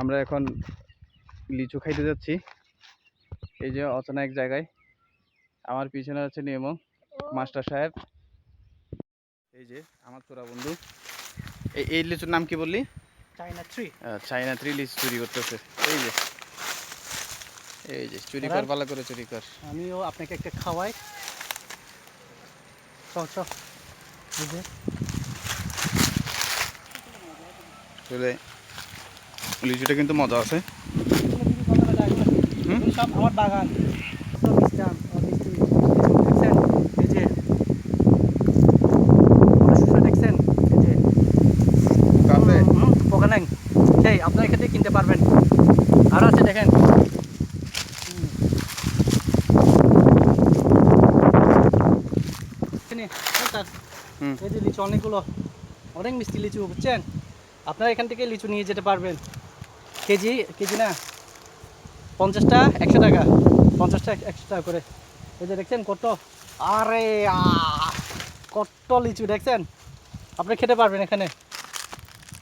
আমরা এখন লিচু খাইতে যাচ্ছি। এই যে অচেনা এক জায়গায়, আমার পিছনে হচ্ছে নিয়ম মাস্টার সাহেব। এই যে আমার ছোড়া বন্ধু। এই লিচুর নাম কি বললি? China tree. চায়না ট্রি লিচু চুরি করতেছে। এই যে চুরি কর, ভালো করে চুরি কর। আমিও আপনাকে একটা খাওয়াই। চল এই যে আসলে লিচুটা কিন্তু মজা আছে। সব আমার বাগান, দেখছেন এই যে দেখছেন এই যে আছে পোকা নাই, সেই আপনার এখান থেকে কিনতে পারবেন। আর আছে দেখেন, এই যে লিচু অনেকগুলো, অনেক মিষ্টি লিচু, বুঝছেন? আপনারা এখান থেকে লিচু নিয়ে যেতে পারবেন। কেজি না 50টা 100 টাকা, 50টা 100 টাকা করে। এই যে দেখছেন কত, আরে কত লিচু দেখছেন, আপনি খেতে পারবেন এখানে।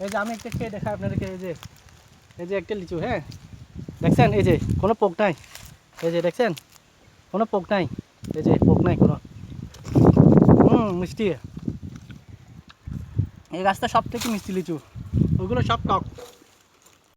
এই যে আমি একটা খেয়ে দেখাই আপনাদেরকে। এই যে একটা লিচু, হ্যাঁ দেখছেন, এই যে কোনো পোক নাই, এই যে দেখছেন কোনো পোক নাই, এই যে পোক নাই কোনো। মিষ্টি, এই গাছটা সব থেকে মিষ্টি লিচু, ওইগুলো সব টক।